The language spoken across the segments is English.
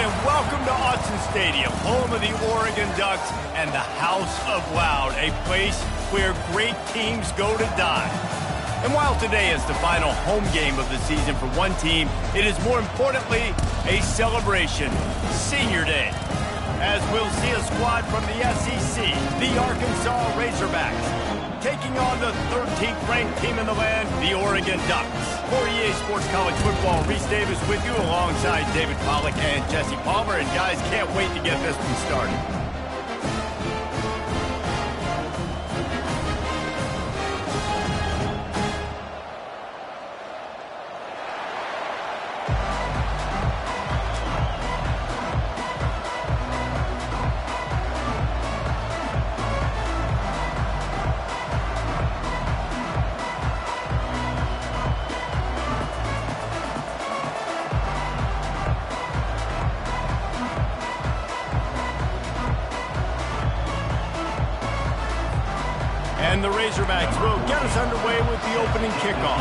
and welcome to Autzen Stadium, home of the Oregon Ducks and the House of Loud, a place where great teams go to die. And while today is the final home game of the season for one team, it is more importantly a celebration, Senior Day, as we'll see a squad from the SEC, the Arkansas Razorbacks, taking on the 13th ranked team in the land, the Oregon Ducks. For EA Sports College Football, Reese Davis with you alongside David Pollack and Jesse Palmer. And guys, can't wait to get this one started. And the Razorbacks will get us underway with the opening kickoff.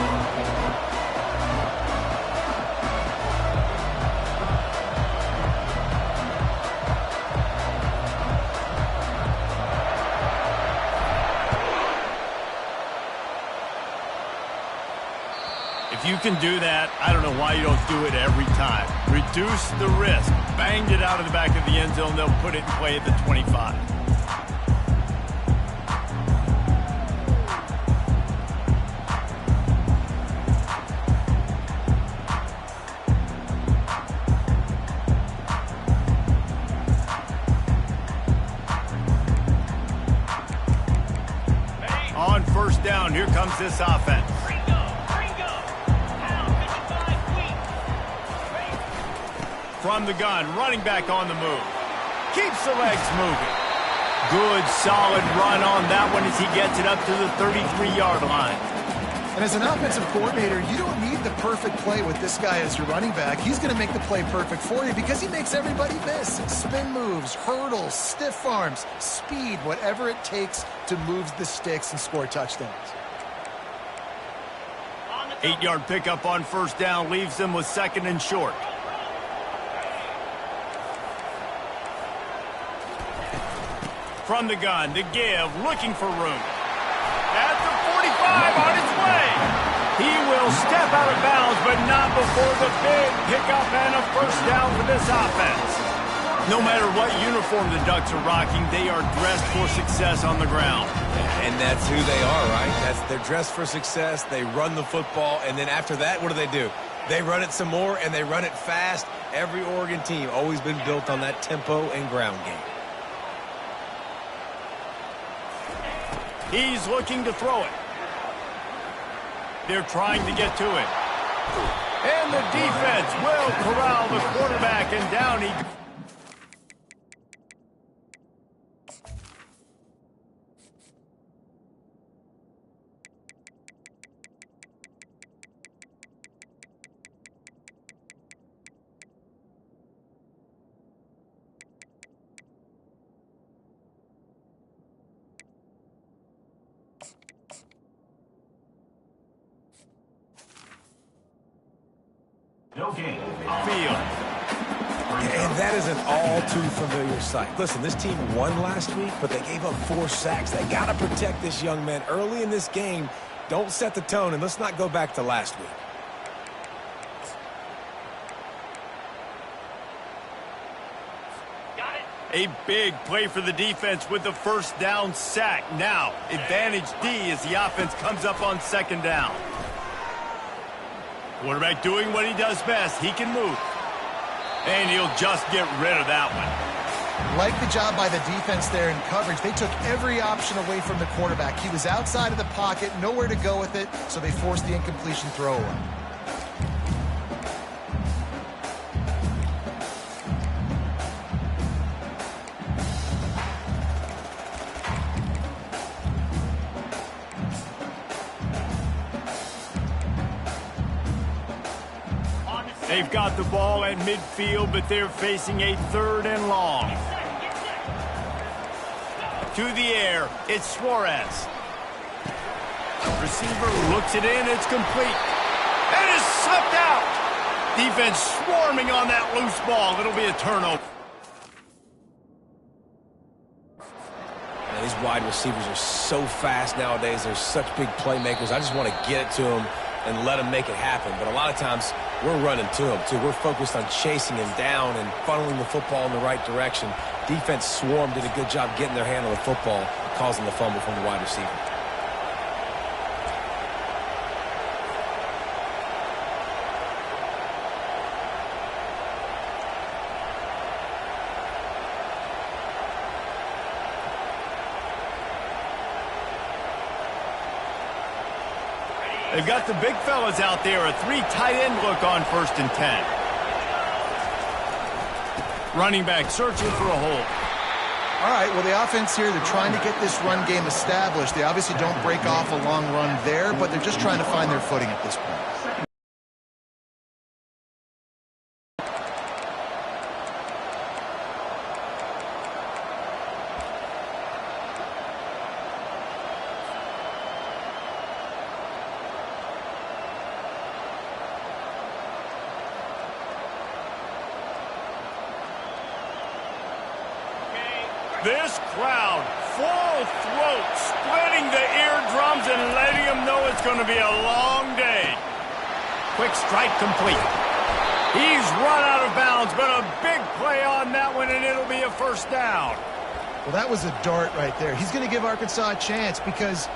If you can do that, I don't know why you don't do it every time. Reduce the risk. Banged it out of the back of the end zone. They'll put it in play at the 25. On first down, here comes this offense. From the gun, running back on the move. Keeps the legs moving. Good, solid run on that one as he gets it up to the 33-yard line. And as an offensive coordinator, you don't need the perfect play with this guy as your running back. He's going to make the play perfect for you because he makes everybody miss. Spin moves, hurdles, stiff arms, speed, whatever it takes to move the sticks and score touchdowns. 8-yard pickup on first down leaves them with second and short. From the gun, the give, looking for room. At the 45, on its way. He will step out of bounds, but not before the big pickup and a first down for this offense. No matter what uniform the Ducks are rocking, they are dressed for success on the ground. And that's who they are, right? They're dressed for success. They run the football, and then after that, what do? They run it some more, and they run it fast. Every Oregon team always been built on that tempo and ground game. He's looking to throw it. They're trying to get to it. And the defense will corral the quarterback, and down he goes. No game. Field. And that is an all-too-familiar sight. Listen, this team won last week, but they gave up 4 sacks. They got to protect this young man early in this game. Don't set the tone, and let's not go back to last week. A big play for the defense with the first down sack. Now, advantage D as the offense comes up on second down. Quarterback doing what he does best. He can move. And he'll just get rid of that one. Like the job by the defense there in coverage. They took every option away from the quarterback. He was outside of the pocket, nowhere to go with it, so they forced the incompletion throw away. They've got the ball at midfield, but they're facing a 3rd and long. To the air, it's Suarez. Receiver looks it in, it's complete. And is slipped out. Defense swarming on that loose ball. It'll be a turnover. These wide receivers are so fast nowadays. They're such big playmakers. I just want to get it to them and let them make it happen. But a lot of times, we're running to them, too. We're focused on chasing him down and funneling the football in the right direction. Defense swarmed, did a good job getting their hand on the football, causing the fumble from the wide receiver. They've got the big fellas out there. A 3 tight end look on 1st and 10. Running back searching for a hole. All right, well, the offense here, they're trying to get this run game established. They obviously don't break off a long run there, but they're just trying to find their footing at this point. This crowd, full throat, splitting the eardrums and letting them know it's going to be a long day. Quick strike complete. He's run out of bounds, but a big play on that one, and it'll be a 1st down. Well, that was a dart right there. He's going to give Arkansas a chance because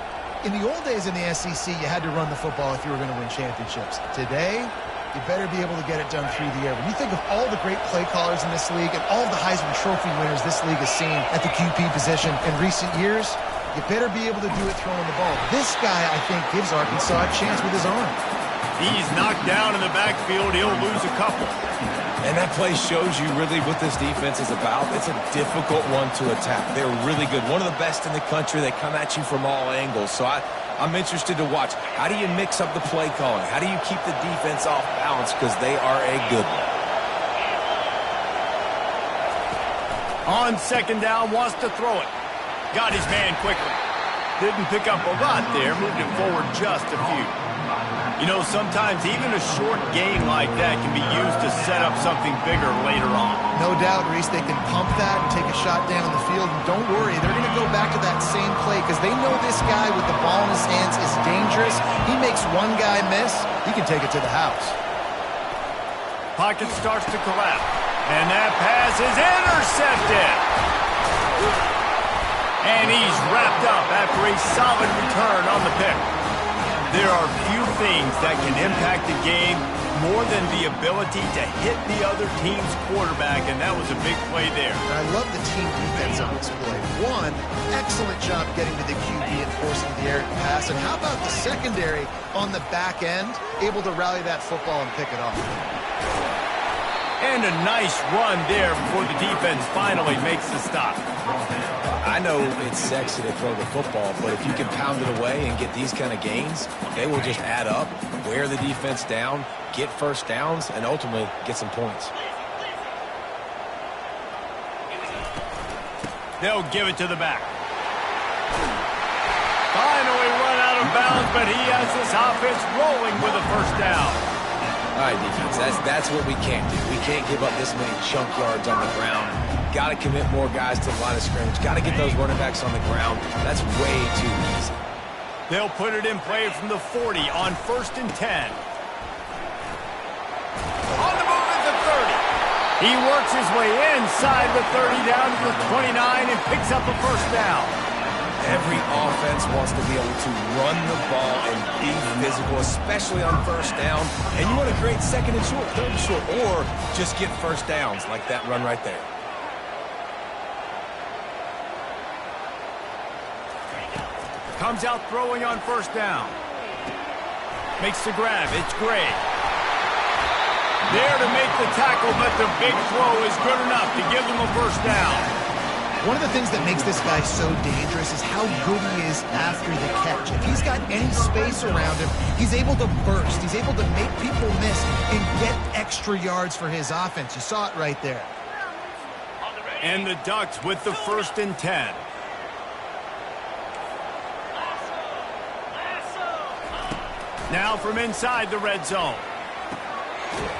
in the old days in the SEC, you had to run the football if you were going to win championships. Today, you better be able to get it done through the air. When you think of all the great play callers in this league and all of the Heisman Trophy winners this league has seen at the QB position in recent years, you better be able to do it throwing the ball. This guy, I think, gives Arkansas a chance with his arm. He's knocked down in the backfield. He'll lose a couple. And that play shows you really what this defense is about. It's a difficult one to attack. They're really good. One of the best in the country. They come at you from all angles. So I'm interested to watch. How do you mix up the play calling? How do you keep the defense off balance? Because they are a good one. On 2nd down, wants to throw it. Got his man quickly. Didn't pick up a lot there. Moved it forward just a few. You know, sometimes even a short gain like that can be used to set up something bigger later on. No doubt, Reese, they can pump that and take a shot down the field. And don't worry, they're going to go back to that same play because they know this guy with the ball in his hands is dangerous. He makes one guy miss, he can take it to the house. Pocket starts to collapse. And that pass is intercepted. And he's wrapped up after a solid return on the pick. There are few things that can impact the game more than the ability to hit the other team's quarterback, and that was a big play there. I love the team defense on this play. One, excellent job getting to the QB and forcing the errant pass. And how about the secondary on the back end, able to rally that football and pick it off? And a nice run there before the defense finally makes the stop. I know it's sexy to throw the football, but if you can pound it away and get these kind of gains, they will just add up, wear the defense down, get 1st downs, and ultimately get some points. They'll give it to the back. Finally run out of bounds, but he has this offense rolling with a 1st down. All right, defense, that's what we can't do. We can't give up this many chunk yards on the ground. Got to commit more guys to the line of scrimmage. Got to get those running backs on the ground. That's way too easy. They'll put it in play from the 40 on 1st and 10. On the move at the 30. He works his way inside the 30 down to the 29 and picks up a 1st down. Every offense wants to be able to run the ball and be physical, especially on 1st down. And you want to create 2nd and short, 3rd and short, or just get 1st downs like that run right there. Comes out throwing on 1st down. Makes the grab. It's Gray. There to make the tackle, but the big throw is good enough to give them a 1st down. One of the things that makes this guy so dangerous is how good he is after the catch. If he's got any space around him, he's able to burst. He's able to make people miss and get extra yards for his offense. You saw it right there. And the Ducks with the 1st and 10. Now from inside the red zone.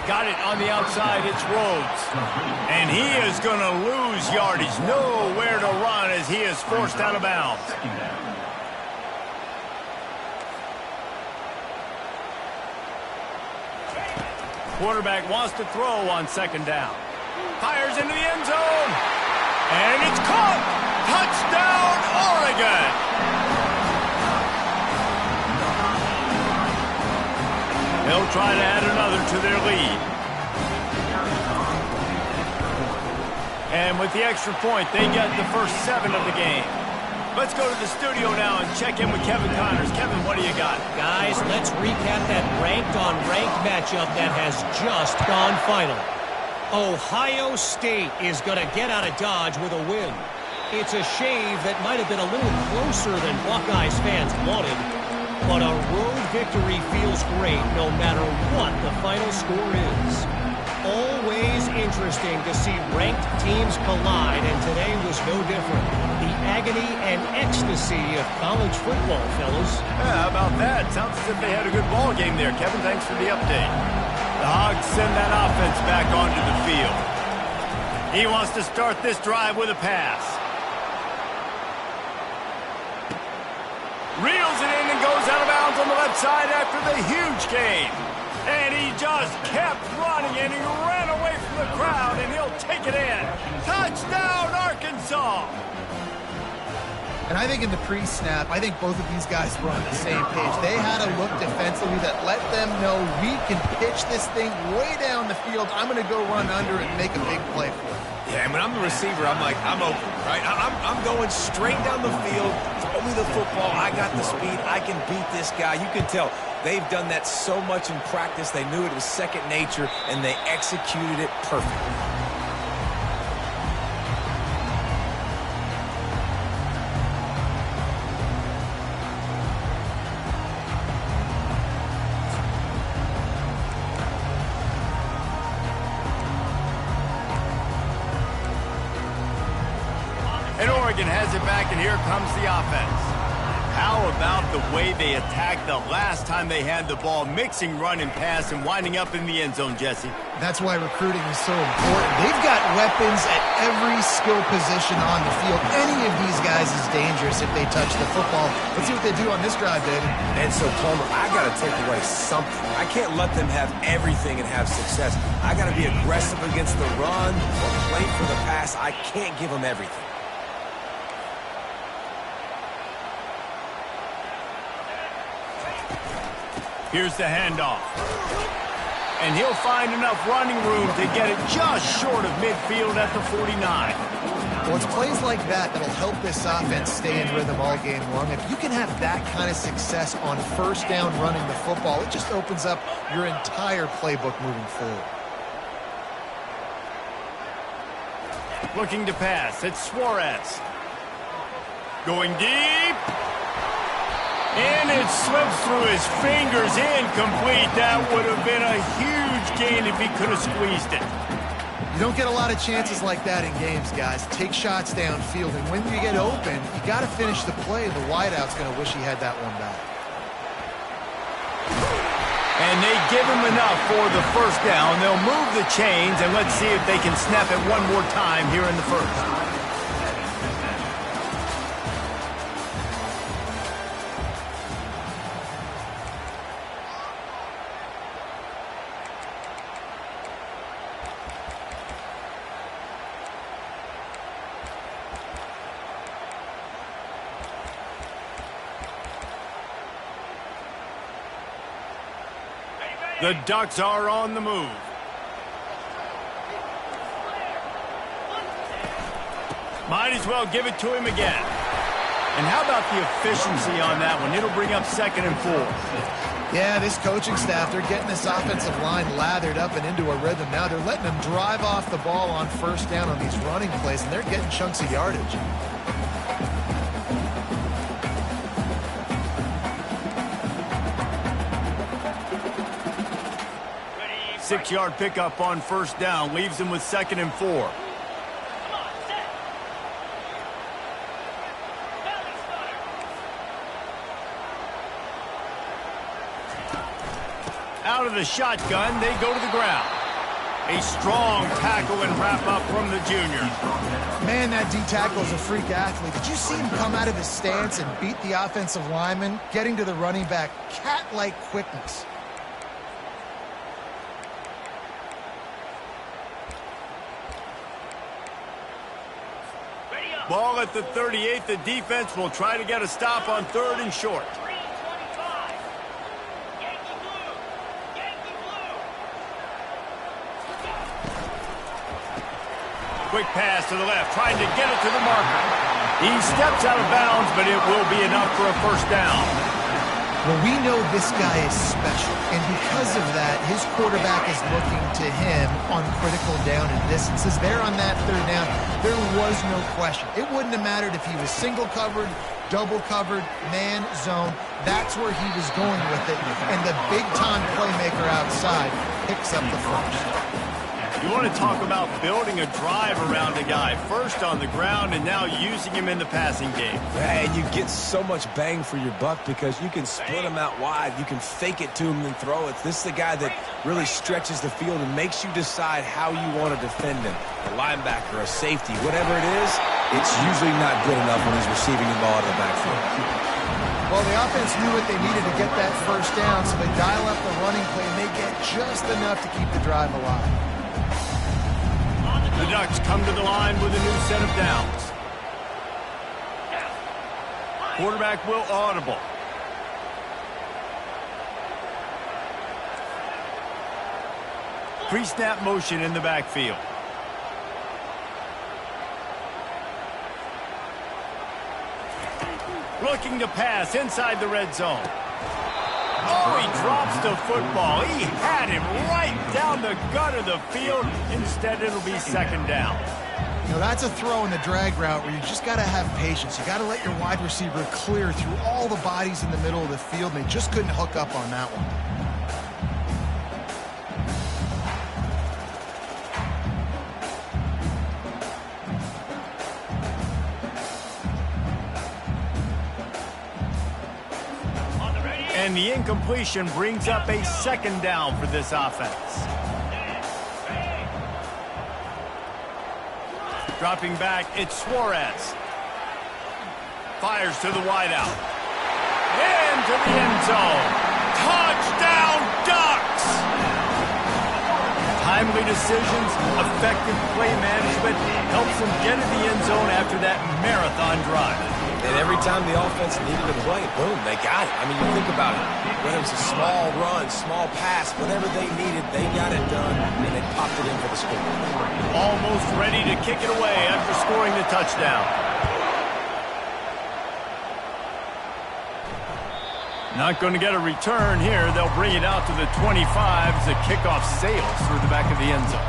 Got it on the outside. It's Rhodes. And he is going to lose yardage. Nowhere to run as he is forced out of bounds. Quarterback wants to throw on second down. Fires into the end zone. And it's caught. Touchdown, Oregon. They'll try to add another to their lead. And with the extra point, they get the first 7 of the game. Let's go to the studio now and check in with Kevin Connors. Kevin, what do you got? Guys, let's recap that ranked-on-ranked matchup that has just gone final. Ohio State is going to get out of Dodge with a win. It's a shave that might have been a little closer than Buckeyes fans wanted, but a road victory feels great no matter what the final score is. Always interesting to see ranked teams collide, and today was no different. The agony and ecstasy of college football, fellas. Yeah, how about that? Sounds as if they had a good ball game there. Kevin, thanks for the update. The Hogs send that offense back onto the field. He wants to start this drive with a pass. Reels it in and goes out of bounds on the left side after the huge gain. And he just kept running, and he ran away from the crowd, and he'll take it in. Touchdown, Arkansas! And I think in the pre-snap, I think both of these guys were on the same page. They had a look defensively that let them know we can pitch this thing way down the field. I'm going to go run under and make a big play for it. Yeah, and when I'm the receiver, I'm like, I'm open, right? I'm going straight down the field. Throw me the football. I got the speed. I can beat this guy. You can tell they've done that so much in practice. They knew it was second nature, and they executed it perfectly. And Oregon has it back, and here comes the offense. How about the way they attacked the last time they had the ball, mixing run and pass and winding up in the end zone, Jesse? That's why recruiting is so important. They've got weapons at every skill position on the field. Any of these guys is dangerous if they touch the football. Let's see what they do on this drive, David. And so, Palmer, I got to take away something. I can't let them have everything and have success. I got to be aggressive against the run or play for the pass. I can't give them everything. Here's the handoff. And he'll find enough running room to get it just short of midfield at the 49. Well, it's plays like that that'll help this offense stay in rhythm all game long. If you can have that kind of success on first down running the football, it just opens up your entire playbook moving forward. Looking to pass. It's Suarez. Going deep. And it slips through his fingers, incomplete. That would have been a huge gain if he could have squeezed it. You don't get a lot of chances like that in games, guys. Take shots downfield, and when you get open, you got to finish the play. The wideout's going to wish he had that one back. And they give him enough for the first down. They'll move the chains, and let's see if they can snap it one more time here in the first. The Ducks are on the move. Might as well give it to him again. And how about the efficiency on that one? It'll bring up 2nd and 4. Yeah, this coaching staff, they're getting this offensive line lathered up and into a rhythm now. They're letting them drive off the ball on first down on these running plays, and they're getting chunks of yardage. Six-yard pickup on first down leaves him with 2nd and 4. Out of the shotgun, they go to the ground. A strong tackle and wrap-up from the junior. Man, that D-tackle is a freak athlete. Did you see him come out of his stance and beat the offensive lineman, getting to the running back? Cat-like quickness. Ball at the 38. The defense will try to get a stop on 3rd and short. Quick pass to the left, trying to get it to the marker. He steps out of bounds, but it will be enough for a first down. Well, we know this guy is special, and because of that, his quarterback is looking to him on critical down and distances. There on that 3rd down, there was no question. It wouldn't have mattered if he was single covered, double covered, man, zone. That's where he was going with it, and the big-time playmaker outside picks up the first. You want to talk about building a drive around a guy. First on the ground and now using him in the passing game. And you get so much bang for your buck because you can split him out wide. You can fake it to him and throw it. This is the guy that really stretches the field and makes you decide how you want to defend him. A linebacker, a safety, whatever it is, it's usually not good enough when he's receiving the ball out of the backfield. Well, the offense knew what they needed to get that first down, so they dial up the running play, and they get just enough to keep the drive alive. The Ducks come to the line with a new set of downs. Quarterback will audible. Pre-snap motion in the backfield. Looking to pass inside the red zone. Oh, he drops the football. He had him right down the gut of the field. Instead, it'll be 2nd down. You know, that's a throw in the drag route where you just got to have patience. You got to let your wide receiver clear through all the bodies in the middle of the field, and they just couldn't hook up on that one. And the incompletion brings up a 2nd down for this offense. Dropping back, it's Suarez. Fires to the wideout. Into the end zone. Touchdown, Ducks! Timely decisions, effective play management helps them get in the end zone after that marathon drive. And every time the offense needed a play, boom, they got it. I mean, you think about it. Whether it's a small run, small pass, whatever they needed, they got it done, and they popped it in for the score. Almost ready to kick it away after scoring the touchdown. Not going to get a return here. They'll bring it out to the 25 as the kickoff sails through the back of the end zone.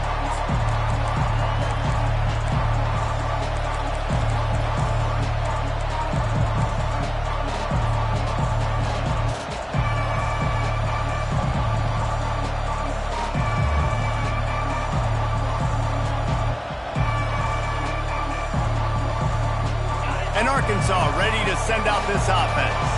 Arkansas ready to send out this offense.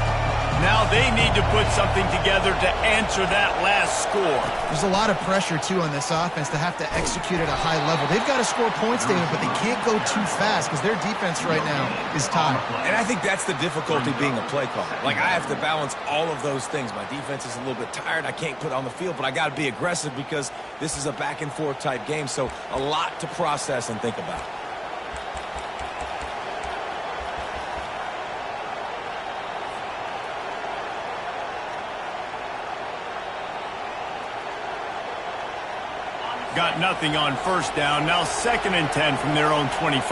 Now they need to put something together to answer that last score. There's a lot of pressure, too, on this offense to have to execute at a high level. They've got to score points, David, but they can't go too fast because their defense right now is tied. And I think that's the difficulty being a play caller. Like, I have to balance all of those things. My defense is a little bit tired. I can't put it on the field, but I got to be aggressive because this is a back-and-forth type game, so a lot to process and think about. Got nothing on first down. Now 2nd and 10 from their own 25.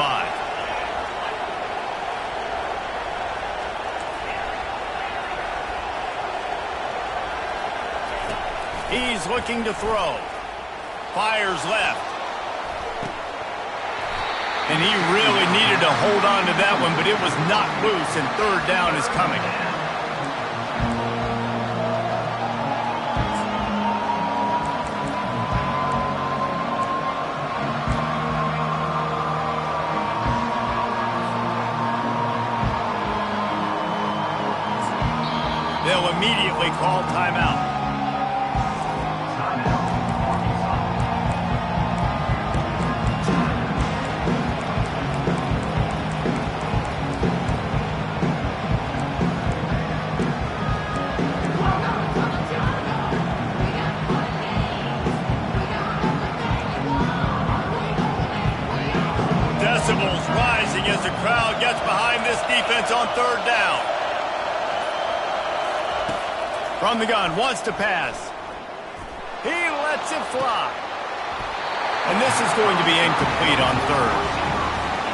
He's looking to throw. Fires left. And he really needed to hold on to that one, but it was not loose, and 3rd down is coming. They'll immediately call timeout. third down. From the gun, wants to pass. He lets it fly. And this is going to be incomplete on third.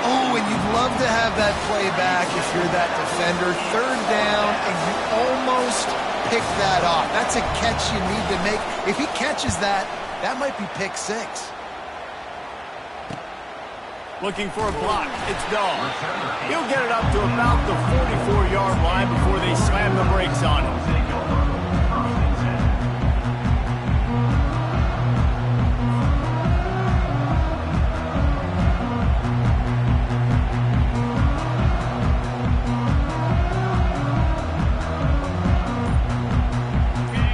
Oh, and you'd love to have that play back if you're that defender. Third down, and you almost pick that off. That's a catch you need to make. If he catches that, that might be pick six. Looking for a block. It's Dahl. He'll get it up to about the 44-yard line before they slam the brakes on him.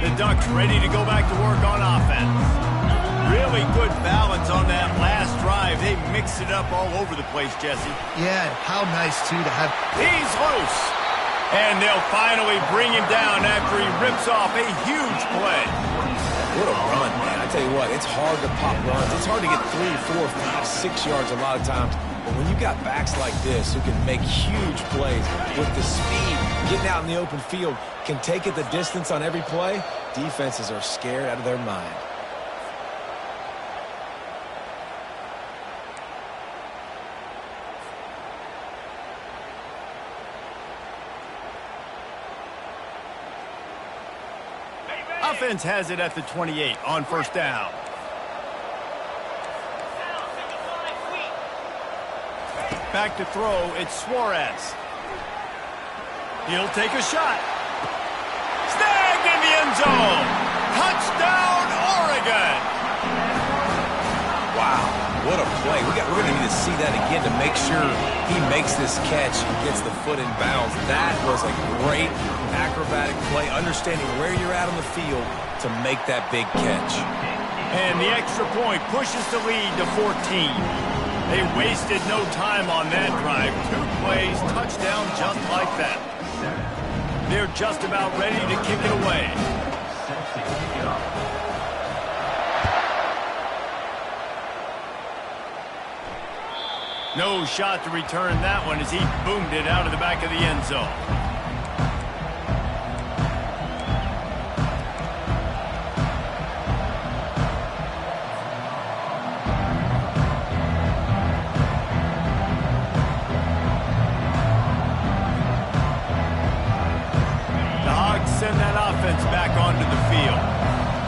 The Ducks ready to go back to work on offense. Really good balance on that last drive. They mixed it up all over the place, Jesse. Yeah, how nice, too, to have... He's loose. And they'll finally bring him down after he rips off a huge play. What a run, man. I tell you what, it's hard to pop runs. It's hard to get 3, 4, 5, 6 yards a lot of times. But when you got backs like this who can make huge plays with the speed, getting out in the open field, can take it the distance on every play, defenses are scared out of their mind. Offense has it at the 28 on first down. Back to throw, it's Suarez. He'll take a shot. Snagged in the end zone. Touchdown, Oregon. Wow, what a play. We're going to need to see that again to make sure he makes this catch and gets the foot in bounds. That was a great acrobatic play, understanding where you're at on the field to make that big catch. And the extra point pushes the lead to 14. They wasted no time on that drive. 2 plays, touchdown just like that. They're just about ready to kick it away. No shot to return that one as he boomed it out of the back of the end zone. Send that offense back onto the field.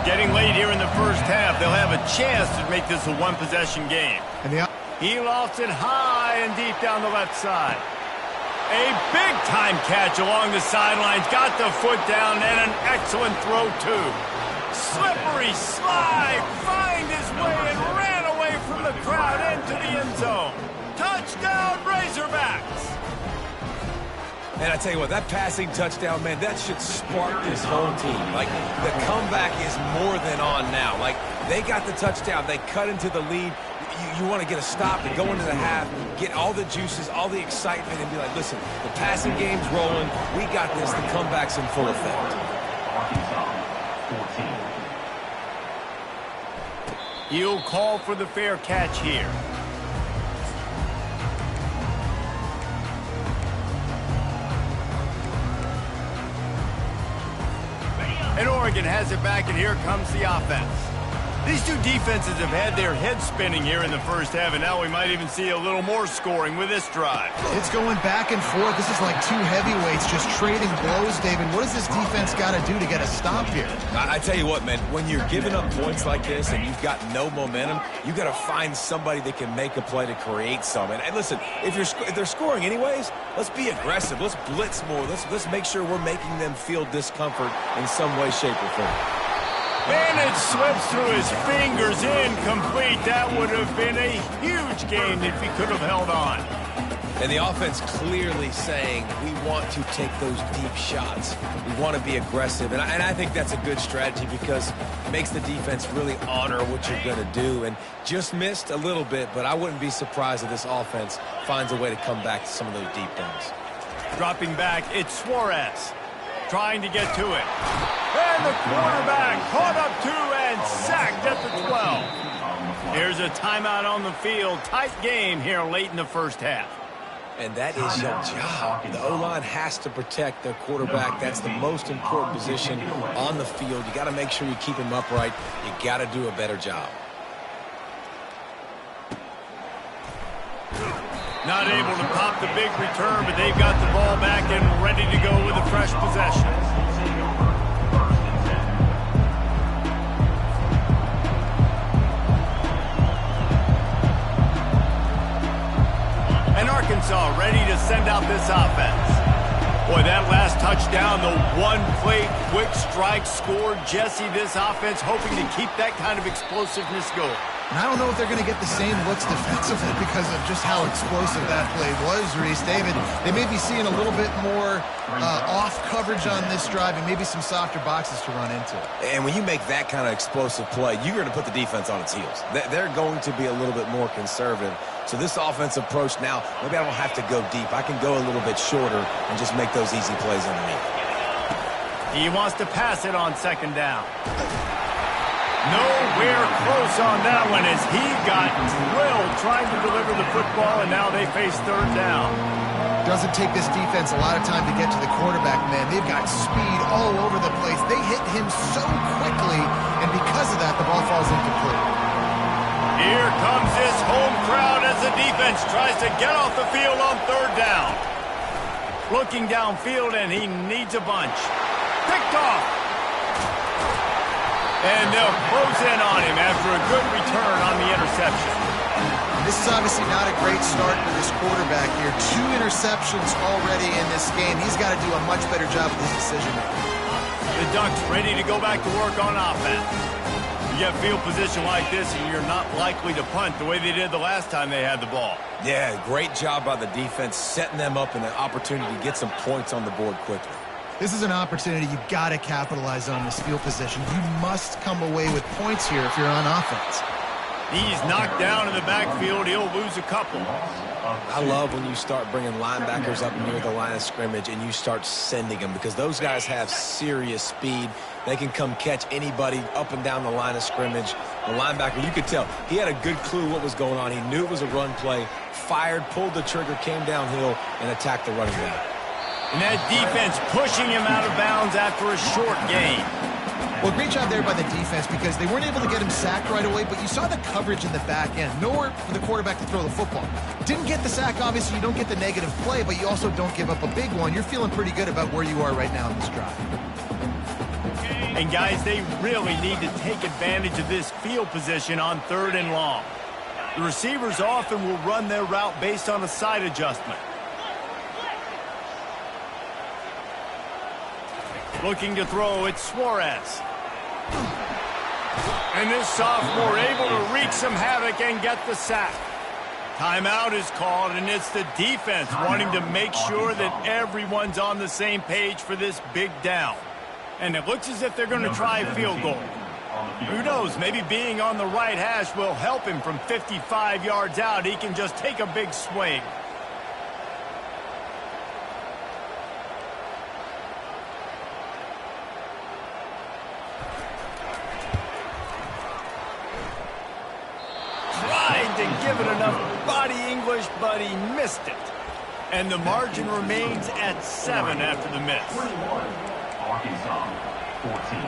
Getting late here in the first half, they'll have a chance to make this a one-possession game. And he lofts it high and deep down the left side. A big-time catch along the sidelines. Got the foot down and an excellent throw, too. Slippery slide. Find his way and ran away from the crowd into the end zone. Touchdown, Razorbacks. And I tell you what, that passing touchdown, man, that should spark this whole team. Like, the comeback is more than on now. Like, they got the touchdown. They cut into the lead. You want to get a stop and go into the half, get all the juices, all the excitement, and be like, listen, the passing game's rolling. We got this. The comeback's in full effect. He'll call for the fair catch here. And Oregon has it back, and here comes the offense. These two defenses have had their heads spinning here in the first half, and now we might even see a little more scoring with this drive. It's going back and forth. This is like two heavyweights just trading blows, David. What does this defense got to do to get a stop here? I tell you what, man, when you're giving up points like this and you've got no momentum, you got to find somebody that can make a play to create some. And listen, if they're scoring anyways, let's be aggressive. Let's blitz more. Let's make sure we're making them feel discomfort in some way, shape, or form. And it slips through his fingers, incomplete. That would have been a huge gain if he could have held on. And the offense clearly saying, we want to take those deep shots. We want to be aggressive. And I think that's a good strategy because it makes the defense really honor what you're going to do. And just missed a little bit, but I wouldn't be surprised if this offense finds a way to come back to some of those deep things. Dropping back, it's Suarez. Trying to get to it. And the quarterback caught up to and sacked at the 12. Here's a timeout on the field. Tight game here late in the first half. And that is your job. The O-line has to protect their quarterback. That's the most important position on the field. You got to make sure you keep him upright. You got to do a better job. Not able to pop the big return, but they've got the ball back and ready to go with a fresh possession. And Arkansas ready to send out this offense. Boy, that last touchdown, the one-play quick strike score. Jesse, this offense hoping to keep that kind of explosiveness going. And I don't know if they're going to get the same looks defensively because of just how explosive that play was, Reese. David, they may be seeing a little bit more off coverage on this drive and maybe some softer boxes to run into. And when you make that kind of explosive play, you're going to put the defense on its heels. They're going to be a little bit more conservative. So this offensive approach now, maybe I don't have to go deep. I can go a little bit shorter and just make those easy plays underneath. He wants to pass it on second down. Nowhere close on that one as he got drilled trying to deliver the football, and now they face third down. Doesn't take this defense a lot of time to get to the quarterback, man. They've got speed all over the place. They hit him so quickly, and because of that, the ball falls incomplete. Here comes this home crowd as the defense tries to get off the field on third down. Looking downfield, and he needs a bunch. Picked off. And they'll close in on him after a good return on the interception. This is obviously not a great start for this quarterback here. 2 interceptions already in this game. He's got to do a much better job with his decision-making. The Ducks ready to go back to work on offense. You get field position like this, and you're not likely to punt the way they did the last time they had the ball. Yeah, great job by the defense, setting them up in an opportunity to get some points on the board quickly. This is an opportunity you've got to capitalize on this field position. You must come away with points here if you're on offense. He's knocked down in the backfield. He'll lose a couple. I love when you start bringing linebackers up near the line of scrimmage and you start sending them because those guys have serious speed. They can come catch anybody up and down the line of scrimmage. The linebacker, you could tell, he had a good clue what was going on. He knew it was a run play, fired, pulled the trigger, came downhill, and attacked the running back. And that defense pushing him out of bounds after a short gain. Well, great job there by the defense because they weren't able to get him sacked right away, but you saw the coverage in the back end. Nowhere for the quarterback to throw the football. Didn't get the sack, obviously. You don't get the negative play, but you also don't give up a big one. You're feeling pretty good about where you are right now in this drive. And, guys, they really need to take advantage of this field position on third and long. The receivers often will run their route based on a side adjustment. Looking to throw, it's Suarez. And this sophomore able to wreak some havoc and get the sack. Timeout is called, and it's the defense wanting to make sure that everyone's on the same page for this big down. And it looks as if they're going to try a field goal. Who knows, maybe being on the right hash will help him from 55 yards out. He can just take a big swing. To give it enough body English, but he missed it. And the margin remains at 7 after the miss. 21, Arkansas, 14.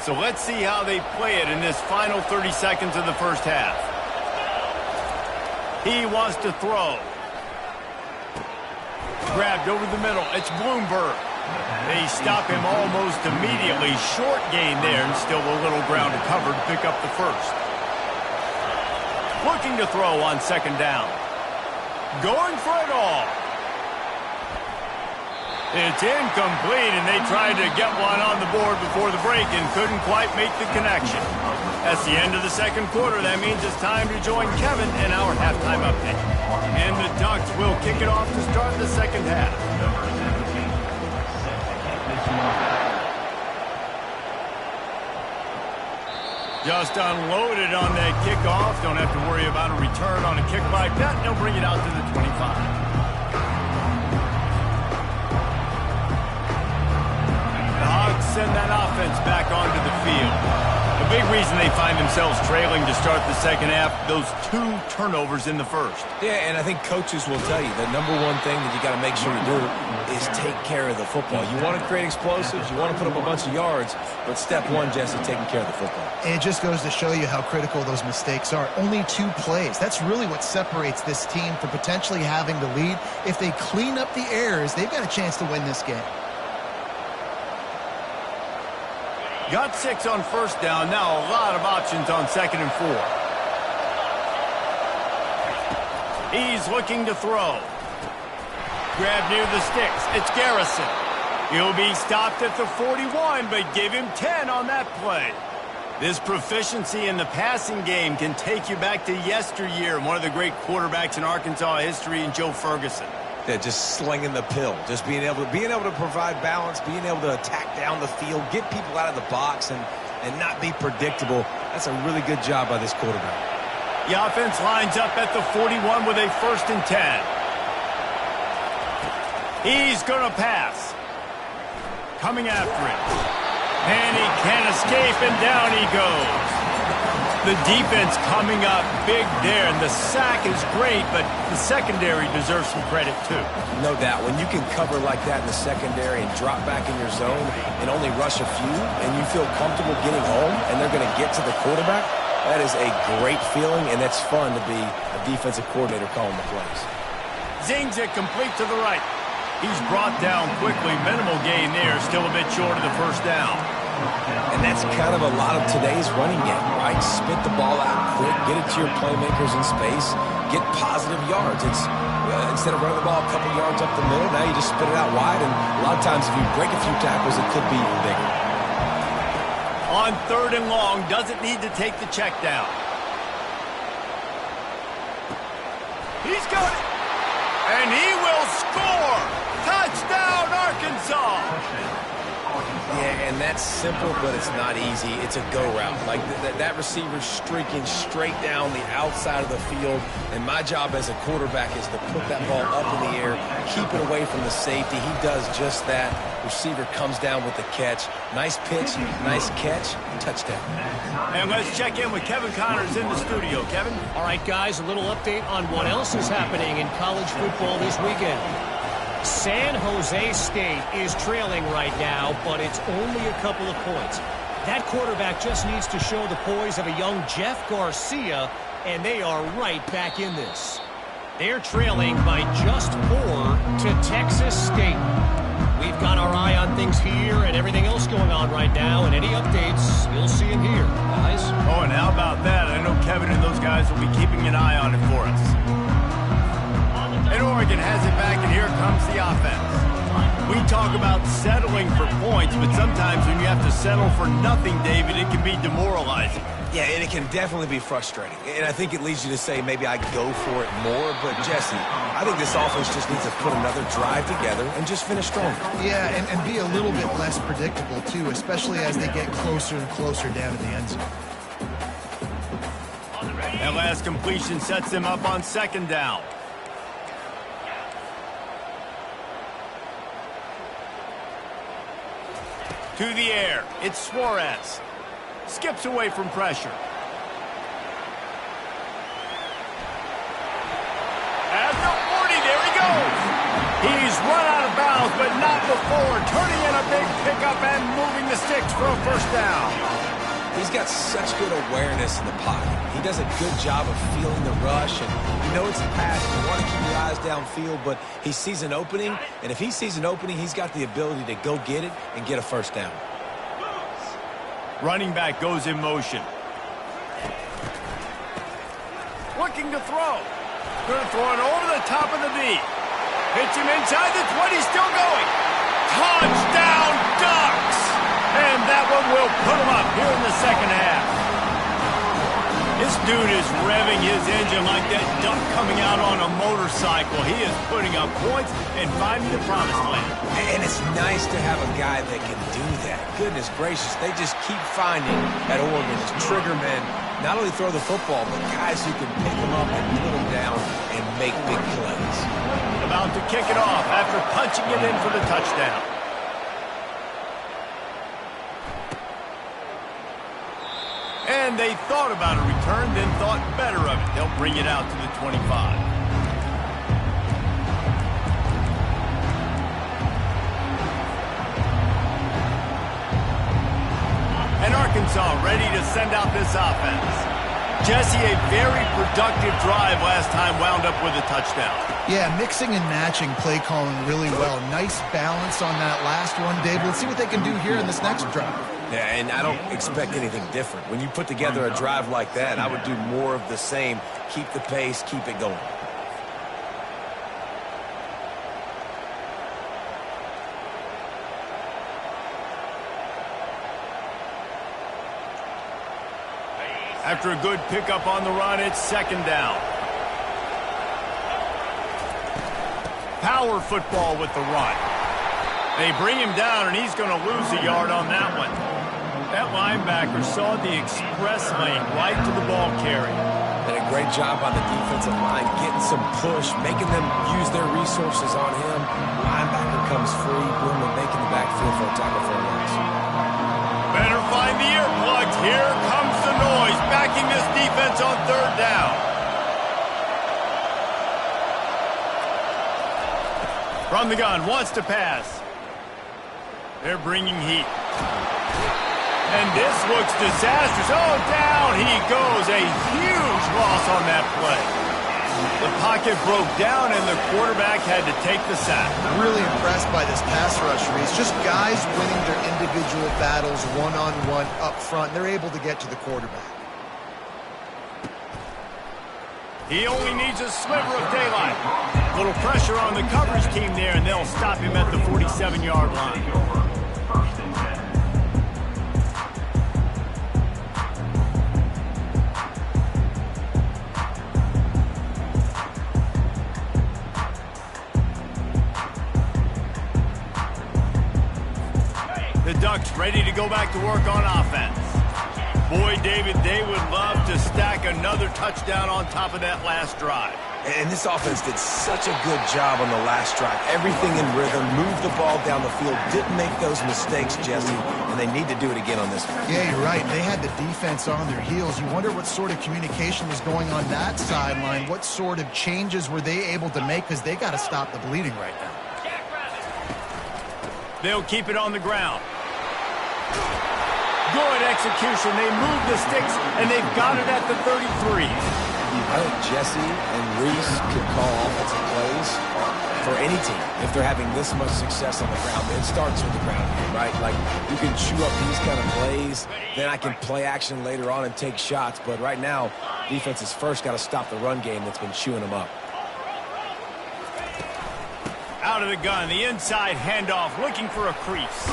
So let's see how they play it in this final 30 seconds of the first half. He wants to throw. Grabbed over the middle. It's Bloomberg. They stop him almost immediately. Short gain there and still a little ground to cover to pick up the first. Looking to throw on second down. Going for it all. It's incomplete, and they tried to get one on the board before the break and couldn't quite make the connection. That's the end of the second quarter. That means it's time to join Kevin in our halftime update. And the Ducks will kick it off to start the second half. Just unloaded on that kickoff. Don't have to worry about a return on a kick like that. They'll bring it out to the 25. The Hogs might send that offense back onto the field. A big reason they find themselves trailing to start the second half, those 2 turnovers in the first. Yeah, and I think coaches will tell you the number one thing that you got to make sure you do is take care of the football. You want to create explosives, you want to put up a bunch of yards, but step one, Jesse, taking care of the football. And it just goes to show you how critical those mistakes are. Only 2 plays. That's really what separates this team from potentially having the lead. If they clean up the errors, they've got a chance to win this game. Got 6 on first down. Now a lot of options on 2nd and 4. He's looking to throw. Grab near the sticks. It's Garrison. He'll be stopped at the 41, but give him 10 on that play. This proficiency in the passing game can take you back to yesteryear, one of the great quarterbacks in Arkansas history, in Joe Ferguson. Yeah, just slinging the pill, just being able to provide balance, being able to attack down the field, get people out of the box, and not be predictable. That's a really good job by this quarterback. The offense lines up at the 41 with a 1st and 10. He's going to pass. Coming after it. And he can't escape, and down he goes. The defense coming up big there, and the sack is great, but the secondary deserves some credit too. No doubt. When you can cover like that in the secondary and drop back in your zone and only rush a few, and you feel comfortable getting home, and they're going to get to the quarterback, that is a great feeling, and it's fun to be a defensive coordinator calling the plays. Zings it complete to the right. He's brought down quickly. Minimal gain there, still a bit short of the first down. And that's kind of a lot of today's running game, right? Spit the ball out quick, get it to your playmakers in space, get positive yards. It's instead of running the ball a couple yards up the middle, now you just spit it out wide, and a lot of times if you break a few tackles, it could be even bigger. On 3rd and long, doesn't need to take the check down. He's got it, and he will score. Touchdown, Arkansas. Yeah, and that's simple, but it's not easy. It's a go route. Like that receiver's streaking straight down the outside of the field, and my job as a quarterback is to put that ball up in the air, keep it away from the safety. He does just that. Receiver comes down with the catch. Nice pitch, nice catch, touchdown. And let's check in with Kevin Connors in the studio. Kevin? All right, guys, a little update on what else is happening in college football this weekend. San Jose State is trailing right now, but it's only a couple of points. That quarterback just needs to show the poise of a young Jeff Garcia, and they are right back in this. They're trailing by just 4 to Texas State. We've got our eye on things here and everything else going on right now, and any updates, you'll see them here, guys. Oh, and how about that? I know Kevin and those guys will be keeping an eye on it for us. And Oregon has it back, and here comes the offense. We talk about settling for points, but sometimes when you have to settle for nothing, David, it can be demoralizing. Yeah, and it can definitely be frustrating. And I think it leads you to say maybe I go for it more. But, Jesse, I think this offense just needs to put another drive together and just finish stronger. Yeah, and be a little bit less predictable, too, especially as they get closer and closer down to the end zone. That last completion sets them up on 2nd down. To the air, it's Suarez. Skips away from pressure. At the 40, there he goes. He's run out of bounds, but not before turning in a big pickup and moving the sticks for a 1st down. He's got such good awareness in the pocket. He does a good job of feeling the rush, and you know it's a pass. You want to keep your eyes downfield, but he sees an opening, and if he sees an opening, he's got the ability to go get it and get a 1st down. Running back goes in motion. Looking to throw. Going to throw it over the top of the D. Hits him inside the 20, still going. Touchdown, Ducks! And that one will put him up here in the 2nd half. This dude is revving his engine like that duck coming out on a motorcycle. He is putting up points and finding the promised land. And it's nice to have a guy that can do that. Goodness gracious, they just keep finding at Oregon as trigger men, not only throw the football, but guys who can pick them up and put them down and make big plays. About to kick it off after punching it in for the touchdown. And they thought about a return, then thought better of it. They'll bring it out to the 25. And Arkansas ready to send out this offense. Jesse, a very productive drive last time, wound up with a touchdown. Yeah, mixing and matching play calling really well. Nice balance on that last one, Dave. Let's see what they can do here in this next drive. Yeah, and I don't expect anything different. When you put together a drive like that, I would do more of the same. Keep the pace, keep it going. After a good pickup on the run, it's second down. Power football with the run. They bring him down, and he's going to lose a yard on that one. That linebacker saw the express lane right to the ball carrier. And a great job on the defensive line, getting some push, making them use their resources on him. Linebacker comes free, boom, and making the backfield for a tackle for a loss. Better find the earplugs. Here comes the noise, backing this defense on third down. From the gun, wants to pass. They're bringing heat. And this looks disastrous. Oh, down he goes. A huge loss on that play. The pocket broke down, and the quarterback had to take the sack. Really impressed by this pass rush, Reese. Just guys winning their individual battles one-on-one up front. They're able to get to the quarterback. He only needs a sliver of daylight. Little pressure on the coverage team there, and they'll stop him at the 47-yard line. The Ducks ready to go back to work on offense. Boy, David, they would love to stack another touchdown on top of that last drive. And this offense did such a good job on the last drive. Everything in rhythm, moved the ball down the field, didn't make those mistakes, Jesse, and they need to do it again on this one. Yeah, you're right. They had the defense on their heels. You wonder what sort of communication was going on that sideline. What sort of changes were they able to make, because they got to stop the bleeding right now. They'll keep it on the ground. Good execution. They move the sticks, and they've got it at the 33. I think Jesse and Reese could call offensive plays for any team if they're having this much success on the ground. It starts with the ground game, right? Like, you can chew up these kind of plays, then I can play action later on and take shots. But right now, defense has first got to stop the run game that's been chewing them up. Out of the gun, the inside handoff, looking for a crease.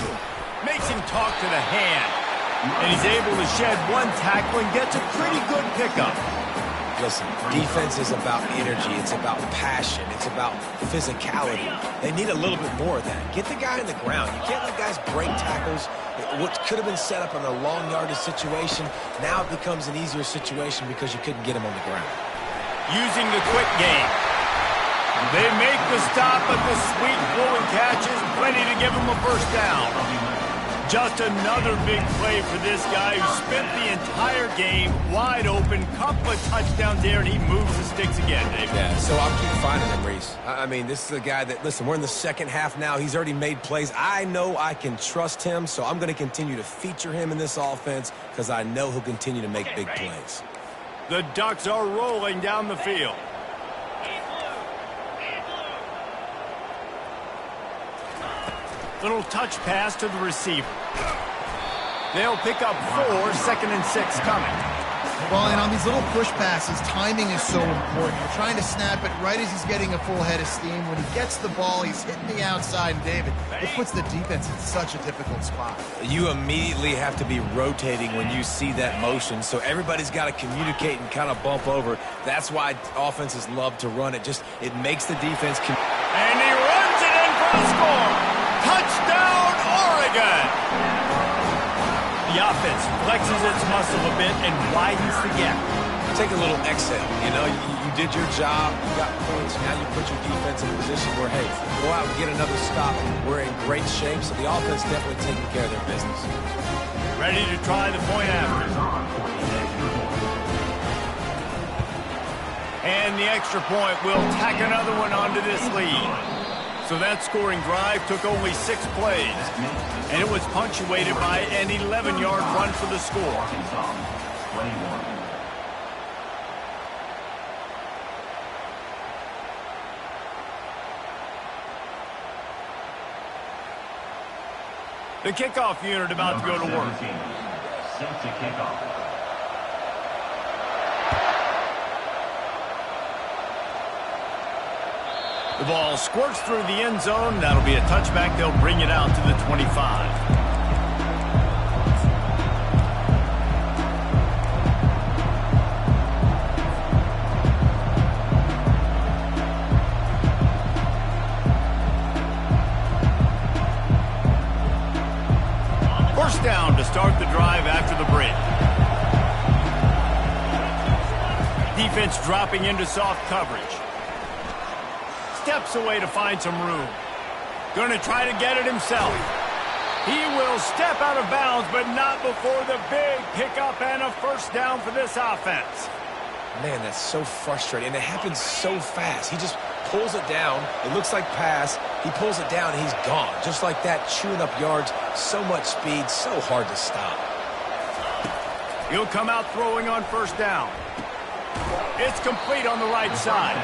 Makes him talk to the hand. And he's able to shed one tackle and gets a pretty good pickup. Listen, defense is about energy. It's about passion. It's about physicality. They need a little bit more of that. Get the guy in the ground. You can't let guys break tackles. What could have been set up in a long yardage situation, now it becomes an easier situation because you couldn't get him on the ground. Using the quick game. They make the stop, but the sweet blowing catch is plenty to give him a first down. Just another big play for this guy who spent the entire game wide open. Couple of touchdowns there, and he moves the sticks again, Dave. Yeah, so I'll keep finding him, Reese. I mean, this is a guy that, listen, we're in the second half now. He's already made plays. I know I can trust him, so I'm going to continue to feature him in this offense because I know he'll continue to make big plays. The Ducks are rolling down the field. Little touch pass to the receiver. They'll pick up 4, 2nd and 6 coming. Well, and on these little push passes, timing is so important. You're trying to snap it right as he's getting a full head of steam. When he gets the ball, he's hitting the outside, and David, it puts the defense in such a difficult spot. You immediately have to be rotating when you see that motion, so everybody's got to communicate and kind of bump over. That's why offenses love to run it. It makes the defense... And he runs it in for the score! Touchdown, Oregon! The offense flexes its muscle a bit and widens the gap. Take a little exhale. You know, you did your job, you got points, now you put your defense in a position where, hey, go out and get another stop. We're in great shape, so the offense definitely taking care of their business. Ready to try the point after. the extra point will tack another one onto this lead. So that scoring drive took only 6 plays, and it was punctuated by an 11-yard run for the score. Arkansas, 21. The kickoff unit about to go to work. 17, set to kickoff. The ball squirts through the end zone. That'll be a touchback. They'll bring it out to the 25. First down to start the drive after the break. Defense dropping into soft coverage. Steps away to find some room. Going to try to get it himself. He will step out of bounds, but not before the big pickup and a first down for this offense. Man, that's so frustrating, and it happens so fast. He just pulls it down. It looks like pass. He pulls it down, and he's gone. Just like that, chewing up yards. So much speed, so hard to stop. He'll come out throwing on first down. It's complete on the right side.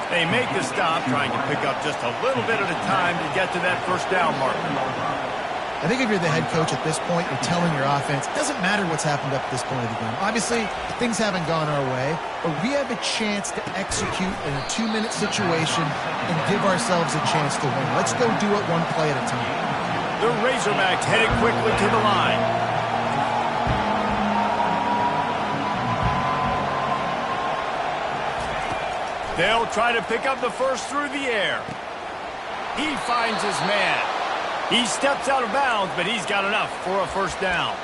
They make the stop, trying to pick up just a little bit at a time to get to that first down marker. I think if you're the head coach at this point, you're telling your offense, it doesn't matter what's happened up to this point of the game. Obviously, things haven't gone our way, but we have a chance to execute in a 2-minute situation and give ourselves a chance to win. Let's go do it one play at a time. The Razorbacks headed quickly to the line. They'll try to pick up the first through the air. He finds his man. He steps out of bounds, but he's got enough for a first down.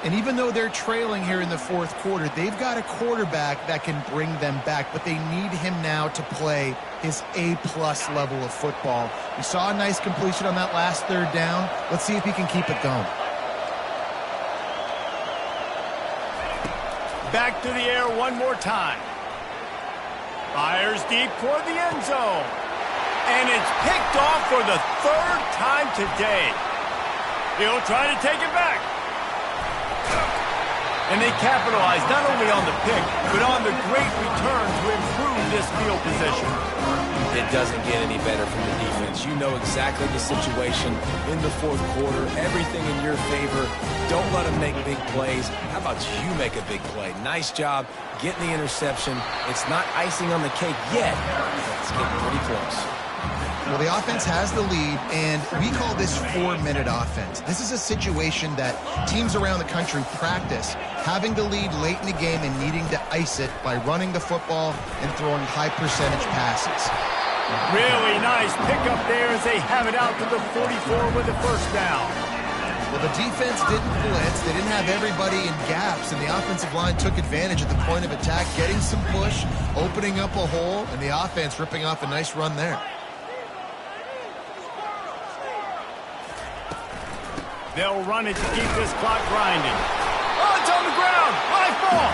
And even though they're trailing here in the fourth quarter, they've got a quarterback that can bring them back, but they need him now to play his A-plus level of football. We saw a nice completion on that last third down. Let's see if he can keep it going. Back to the air one more time. Fires deep toward the end zone. And it's picked off for the third time today. He'll try to take it back. And they capitalize not only on the pick, but on the great return to improve this field position. It doesn't get any better from the defense. You know exactly the situation in the fourth quarter. Everything in your favor. Don't let them make big plays. How about you make a big play? Nice job getting the interception. It's not icing on the cake yet. It's getting pretty close. Well, the offense has the lead, and we call this 4-minute offense. This is a situation that teams around the country practice, having the lead late in the game and needing to ice it by running the football and throwing high-percentage passes. Really nice pickup there as they have it out to the 44 with the first down. Well, the defense didn't blitz. They didn't have everybody in gaps, and the offensive line took advantage at the point of attack, getting some push, opening up a hole, and the offense ripping off a nice run there. They'll run it to keep this clock grinding. Oh, it's on the ground. Live ball.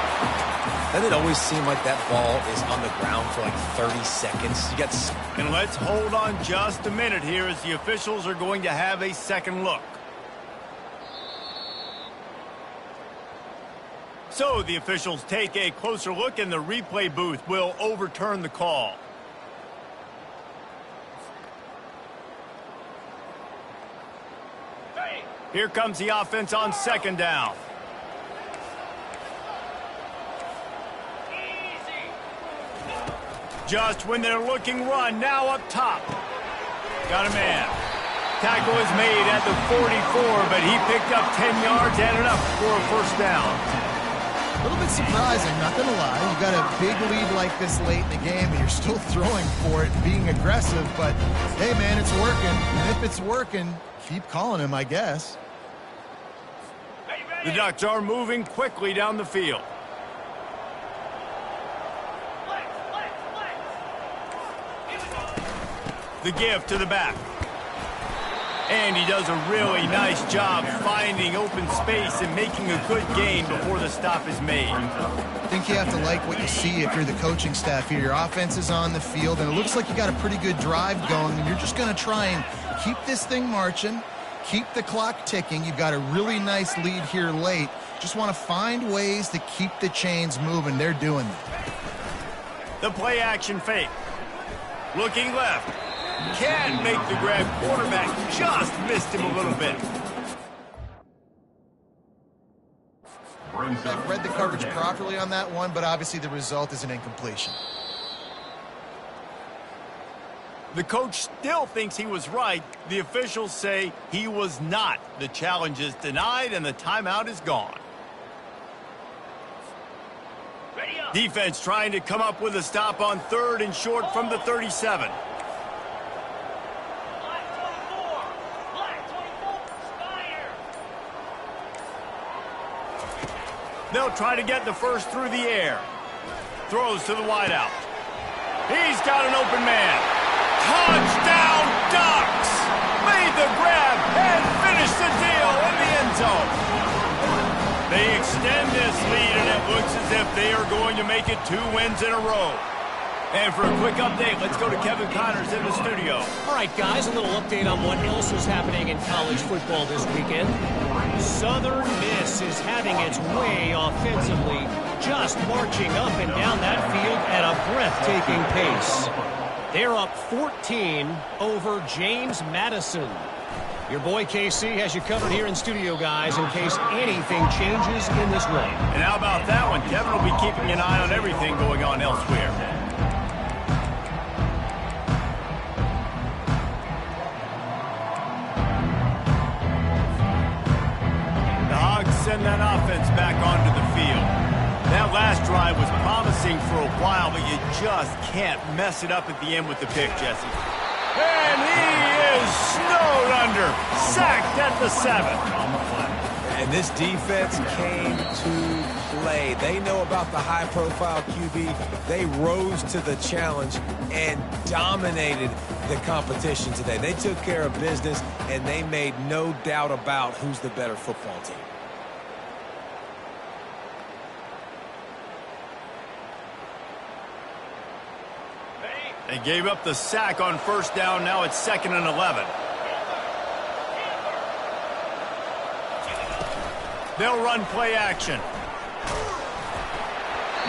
Doesn't it always seem like that ball is on the ground for like 30 seconds? You got. And let's hold on just a minute here as the officials are going to have a second look. So the officials take a closer look, and the replay booth will overturn the call. Here comes the offense on second down. Just when they're looking run, now up top. Got a man. Tackle is made at the 44, but he picked up 10 yards and enough for a first down. A little bit surprising, not going to lie. You got a big lead like this late in the game, and you're still throwing for it, being aggressive. But, hey, man, it's working. And if it's working, keep calling him, I guess. The Ducks are moving quickly down the field. The give to the back. And he does a really nice job finding open space and making a good gain before the stop is made. I think you have to like what you see if you're the coaching staff here. Your offense is on the field, and it looks like you got a pretty good drive going, and you're just going to try and keep this thing marching, keep the clock ticking. You've got a really nice lead here late. Just want to find ways to keep the chains moving. They're doing that. The play action fake. Looking left. Can't make the grab. Quarterback just missed him a little bit. I've read the coverage properly on that one, but obviously the result is an incompletion. The coach still thinks he was right. The officials say he was not. The challenge is denied and the timeout is gone. Defense trying to come up with a stop on 3rd and short from the 37. They'll try to get the first through the air. Throws to the wideout. He's got an open man. Touchdown Ducks! Made the grab and finished the deal in the end zone. They extend this lead, and it looks as if they are going to make it 2 wins in a row. And for a quick update, let's go to Kevin Connors in the studio. All right, guys, a little update on what else is happening in college football this weekend. Southern Miss is having its way offensively, just marching up and down that field at a breathtaking pace. They're up 14 over James Madison. Your boy KC has you covered here in studio, guys, in case anything changes in this one. And how about that one? Kevin will be keeping an eye on everything going on elsewhere. Send that offense back onto the field. That last drive was promising for a while, but you just can't mess it up at the end with the pick, Jesse. And he is snowed under, sacked at the 7. And this defense came to play. They know about the high-profile QB. They rose to the challenge and dominated the competition today. They took care of business, and they made no doubt about who's the better football team. They gave up the sack on 1st down. Now it's 2nd and 11. They'll run play action.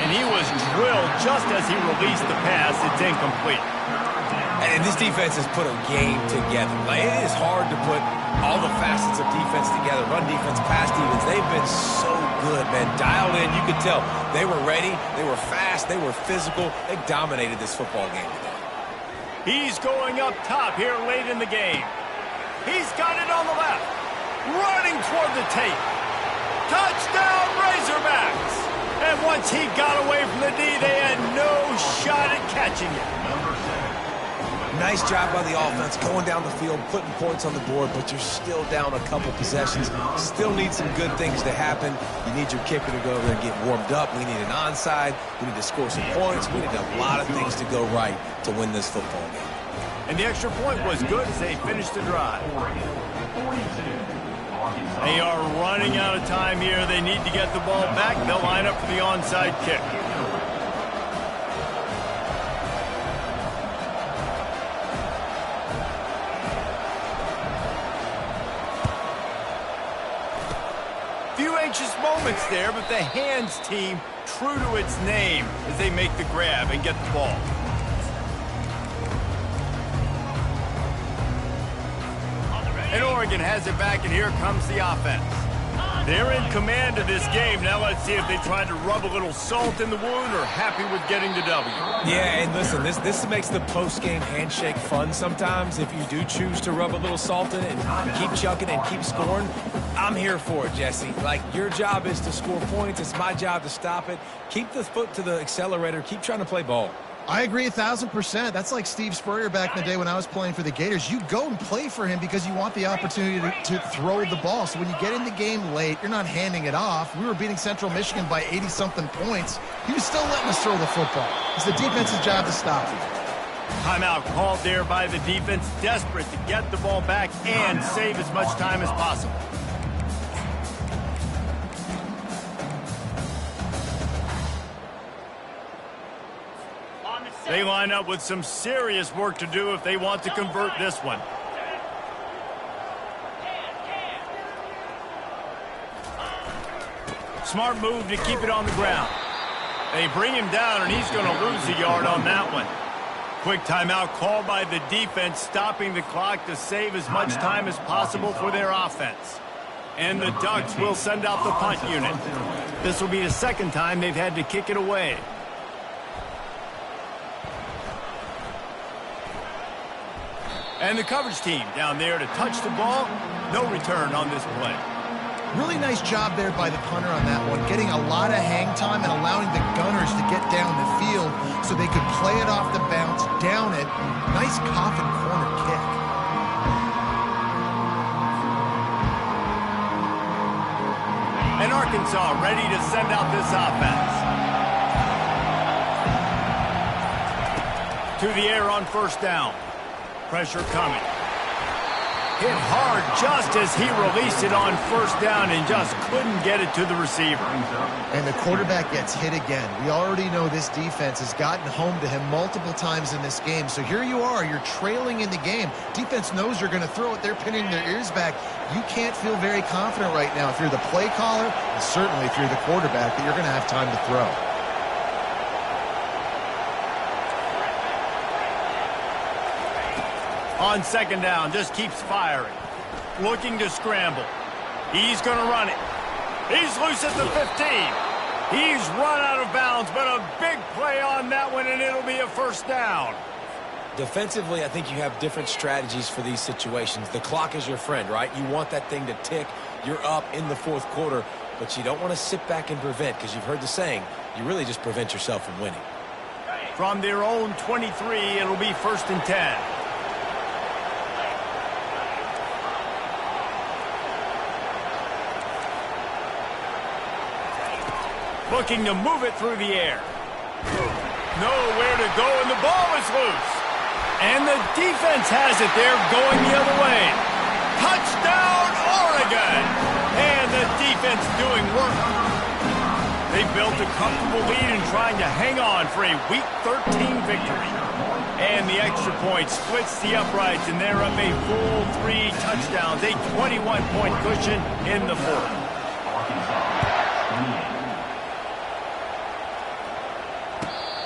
And he was drilled just as he released the pass. It's incomplete. And this defense has put a game together. Like, it is hard to put all the facets of defense together. Run defense, pass defense. They've been so good, man. Dialed in. You could tell they were ready. They were fast. They were physical. They dominated this football game today. He's going up top here late in the game. He's got it on the left. Running toward the tape. Touchdown Razorbacks! And once he got away from the D, they had no shot at catching it. Nice job by the offense, going down the field, putting points on the board, but you're still down a couple possessions. Still need some good things to happen. You need your kicker to go over there and get warmed up. We need an onside. We need to score some points. We need a lot of things to go right to win this football game. And the extra point was good as they finished the drive. They are running out of time here. They need to get the ball back. They'll line up for the onside kick. Few anxious moments there, but the hands team true to its name as they make the grab and get the ball. And Oregon has it back, and here comes the offense. They're in command of this game. Now let's see if they try to rub a little salt in the wound or happy with getting the W. Yeah, and listen, this makes the post-game handshake fun sometimes. If you do choose to rub a little salt in it and keep chucking and keep scoring, I'm here for it, Jesse. Like, your job is to score points. It's my job to stop it. Keep the foot to the accelerator. Keep trying to play ball. I agree 1,000%. That's like Steve Spurrier back in the day when I was playing for the Gators. You go and play for him because you want the opportunity to throw the ball. So when you get in the game late, you're not handing it off. We were beating Central Michigan by 80-something points. He was still letting us throw the football. It's the defense's job to stop it. Timeout called there by the defense, desperate to get the ball back and save as much time as possible. They line up with some serious work to do if they want to convert this one. Smart move to keep it on the ground. They bring him down, and he's going to lose a yard on that one. Quick timeout called by the defense, stopping the clock to save as much time as possible for their offense. And the Ducks will send out the punt unit. This will be the second time they've had to kick it away. And the coverage team down there to touch the ball. No return on this play. Really nice job there by the punter on that one, getting a lot of hang time and allowing the gunners to get down the field so they could play it off the bounce, down it. Nice coffin corner kick. And Arkansas ready to send out this offense. To the air on first down. Pressure coming. Hit hard just as he released it on first down and just couldn't get it to the receiver. And the quarterback gets hit again. We already know this defense has gotten home to him multiple times in this game. So here you are, you're trailing in the game. Defense knows you're going to throw it. They're pinning their ears back. You can't feel very confident right now if you're the play caller, and certainly if you're the quarterback, that you're going to have time to throw. On second down, just keeps firing. Looking to scramble. He's going to run it. He's loose at the 15. He's run out of bounds, but a big play on that one, and it'll be a first down. Defensively, I think you have different strategies for these situations. The clock is your friend, right? You want that thing to tick. You're up in the fourth quarter, but you don't want to sit back and prevent, because you've heard the saying, you really just prevent yourself from winning. From their own 23, it'll be first and 10. Looking to move it through the air. Nowhere to go, and the ball is loose. And the defense has it there, going the other way. Touchdown, Oregon! And the defense doing work. They built a comfortable lead and trying to hang on for a Week 13 victory. And the extra point splits the uprights, and they're up a full 3 touchdowns, a 21-point cushion in the fourth.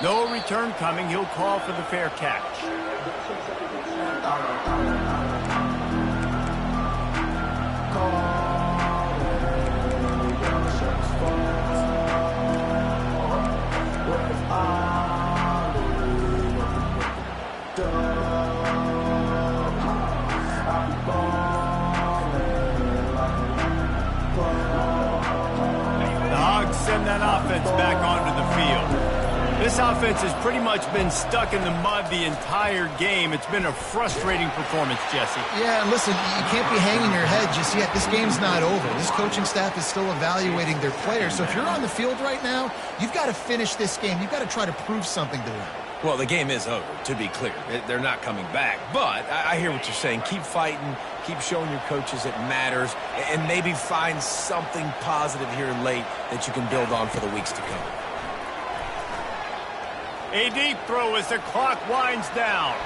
No return coming. He'll call for the fair catch. The Hogs send that offense back onto the field. This offense has pretty much been stuck in the mud the entire game. It's been a frustrating performance, Jesse. Yeah, listen, you can't be hanging your head just yet. This game's not over. This coaching staff is still evaluating their players. So if you're on the field right now, you've got to finish this game. You've got to try to prove something to them. Well, the game is over, to be clear. They're not coming back. But I hear what you're saying. Keep fighting. Keep showing your coaches it matters. And maybe find something positive here late that you can build on for the weeks to come. A deep throw as the clock winds down.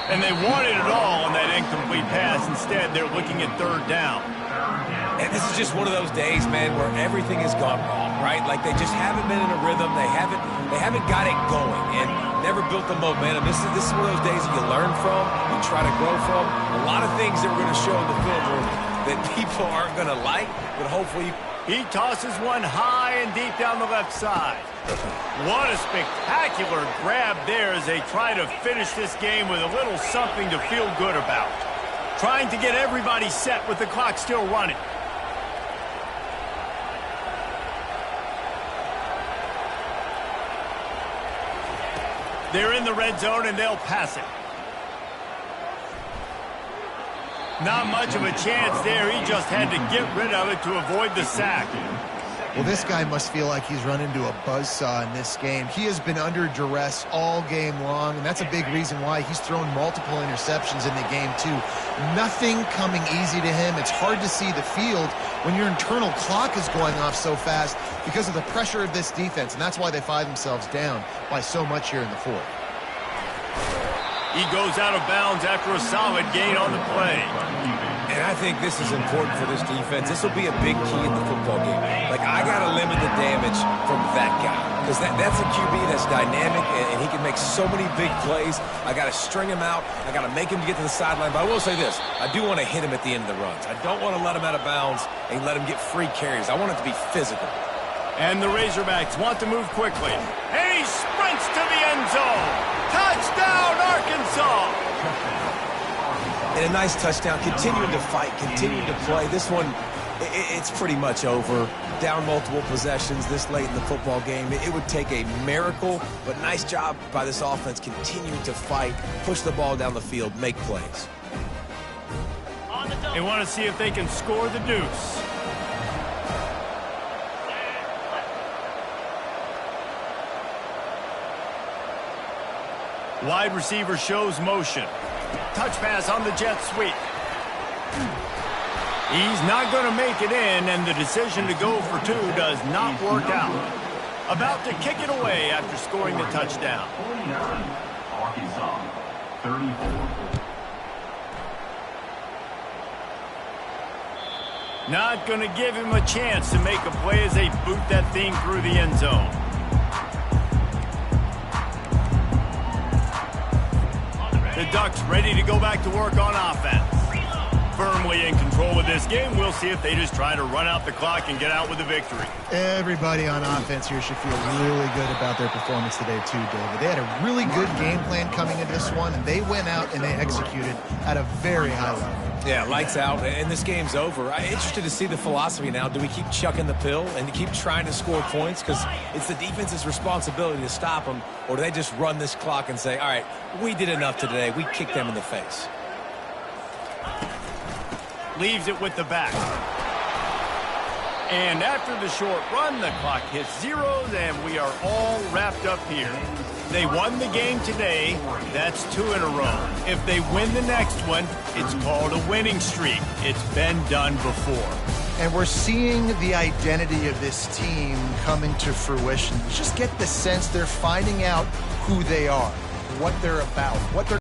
And they wanted it all on that incomplete pass. Instead, they're looking at third down. And this is just one of those days, man, where everything has gone wrong, right? Like they just haven't been in a rhythm. They haven't got it going and never built the momentum. This is one of those days that you learn from, you try to grow from. A lot of things that we're going to show in the film that people aren't going to like, but hopefully. He tosses one high and deep down the left side. What a spectacular grab there as they try to finish this game with a little something to feel good about. Trying to get everybody set with the clock still running. They're in the red zone and they'll pass it. Not much of a chance there. He just had to get rid of it to avoid the sack. Well, this guy must feel like he's run into a buzzsaw in this game. He has been under duress all game long, and that's a big reason why he's thrown multiple interceptions in the game, too. Nothing coming easy to him. It's hard to see the field when your internal clock is going off so fast because of the pressure of this defense, and that's why they find themselves down by so much here in the fourth. He goes out of bounds after a solid gain on the play. And I think this is important for this defense. This will be a big key in the football game. Like, I got to limit the damage from that guy. Because that's a QB that's dynamic, and he can make so many big plays. I got to string him out. I got to make him get to the sideline. But I will say this. I do want to hit him at the end of the runs. I don't want to let him out of bounds and let him get free carries. I want it to be physical. And the Razorbacks want to move quickly. And he sprints to the end zone. Touchdown, Arkansas! And a nice touchdown, continuing to fight, continuing to play. This one, it's pretty much over. Down multiple possessions this late in the football game. It would take a miracle, but nice job by this offense continuing to fight, push the ball down the field, make plays. They want to see if they can score the deuce. Wide receiver shows motion. Touch pass on the jet sweep. He's not going to make it in, and the decision to go for two does not work out. About to kick it away after scoring the touchdown. 49, Arkansas, 34. Not going to give him a chance to make a play as they boot that thing through the end zone. The Ducks ready to go back to work on offense. Firmly in control of this game. We'll see if they just try to run out the clock and get out with a victory. Everybody on offense here should feel really good about their performance today too, David. They had a really good game plan coming into this one, and they went out and they executed at a very high level. Yeah, lights out, and this game's over. I'm interested to see the philosophy now. Do we keep chucking the pill and keep trying to score points? Because it's the defense's responsibility to stop them, or do they just run this clock and say, all right, we did enough today. We kicked them in the face. Leaves it with the back. And after the short run, the clock hits zeros, and we are all wrapped up here. They won the game today. That's 2 in a row. If they win the next one, it's called a winning streak. It's been done before. And we're seeing the identity of this team coming to fruition. You just get the sense they're finding out who they are, what they're about, what they're